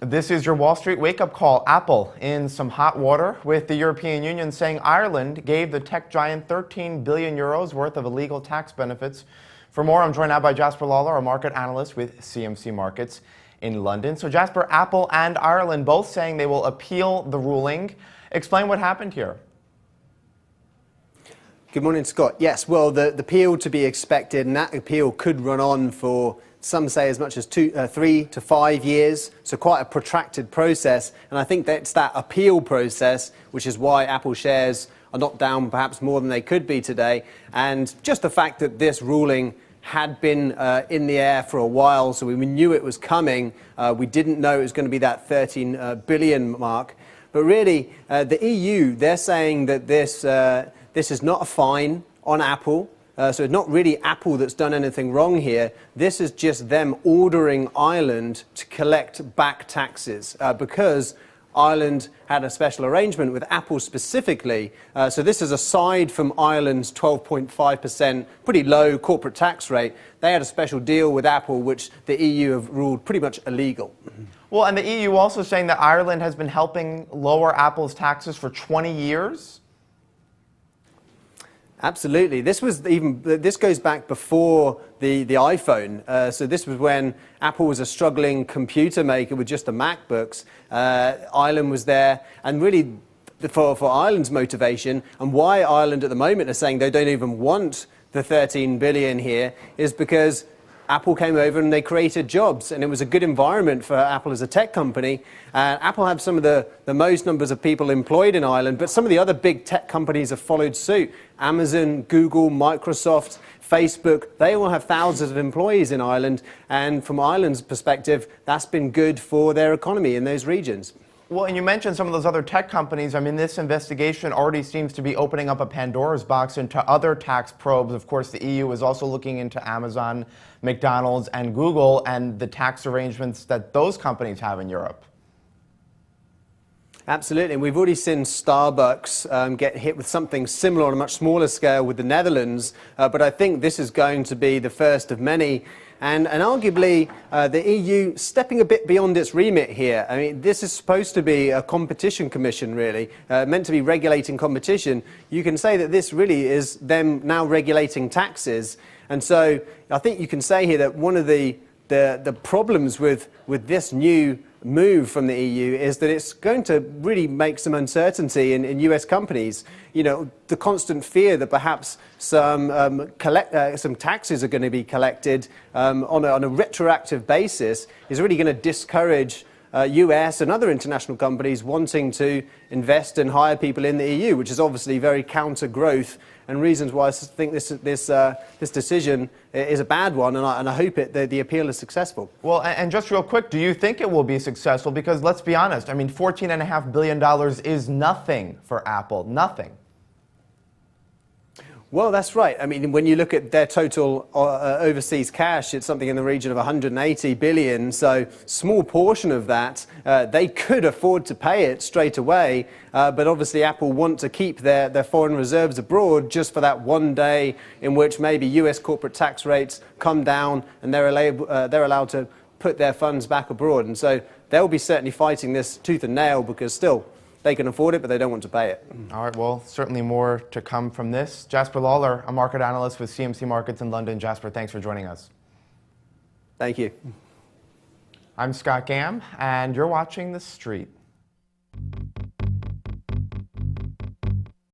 This is your Wall Street wake-up call. Apple in some hot water with the European Union saying Ireland gave the tech giant 13 billion euros worth of illegal tax benefits. For more, I'm joined now by Jasper Lawler, a market analyst with CMC Markets in London. So Jasper, Apple and Ireland both saying they will appeal the ruling. Explain what happened here. Good morning, Scott. Yes, well, the appeal to be expected, and that appeal could run on for, some say, as much as 3 to 5 years, so quite a protracted process. And I think that's that appeal process, which is why Apple shares are not down perhaps more than they could be today. And just the fact that this ruling had been in the air for a while, so we knew it was coming. We didn't know it was going to be that 13 billion mark. But really, the EU, they're saying that this is not a fine on Apple. So it's not really Apple that's done anything wrong here. This is just them ordering Ireland to collect back taxes because Ireland had a special arrangement with Apple specifically. So this is aside from Ireland's 12.5% pretty low corporate tax rate. They had a special deal with Apple, which the EU have ruled pretty much illegal. Well, and the EU also saying that Ireland has been helping lower Apple's taxes for 20 years? Absolutely. This goes back before the iPhone. So this was when Apple was a struggling computer maker with just the MacBooks. Ireland was there, and really for Ireland's motivation and why Ireland at the moment are saying they don't even want the 13 billion here is because Apple came over and they created jobs, and it was a good environment for Apple as a tech company. Apple had some of the most numbers of people employed in Ireland, but some of the other big tech companies have followed suit. Amazon, Google, Microsoft, Facebook, they all have thousands of employees in Ireland, and from Ireland's perspective, that's been good for their economy in those regions. Well, and you mentioned some of those other tech companies. I mean, this investigation already seems to be opening up a Pandora's box into other tax probes. Of course, the EU is also looking into Amazon, McDonald's, and Google and the tax arrangements that those companies have in Europe. Absolutely. And we've already seen Starbucks get hit with something similar on a much smaller scale with the Netherlands. But I think this is going to be the first of many. And arguably, the EU stepping a bit beyond its remit here. I mean, this is supposed to be a competition commission, really, meant to be regulating competition. You can say that this really is them now regulating taxes. And so I think you can say here that one of the problems with this new move from the EU is that it's going to really make some uncertainty in US companies. You know, the constant fear that perhaps some taxes are going to be collected on a retroactive basis is really going to discourage US and other international companies wanting to invest and hire people in the EU, which is obviously very counter-growth, and reasons why I think this decision is a bad one, and I hope the appeal is successful. Well, and just real quick, do you think it will be successful? Because let's be honest, I mean, $14.5 billion is nothing for Apple, nothing. Well, that's right. I mean, when you look at their total overseas cash, it's something in the region of 180 billion. So small portion of that, they could afford to pay it straight away. But obviously, Apple want to keep their foreign reserves abroad just for that one day in which maybe US corporate tax rates come down and they're allowed to put their funds back abroad. And so they'll be certainly fighting this tooth and nail because still, they can afford it, but they don't want to pay it. All right, well, certainly more to come from this. Jasper Lawler, a market analyst with CMC Markets in London. Jasper, thanks for joining us. Thank you. I'm Scott Gam, and you're watching The Street.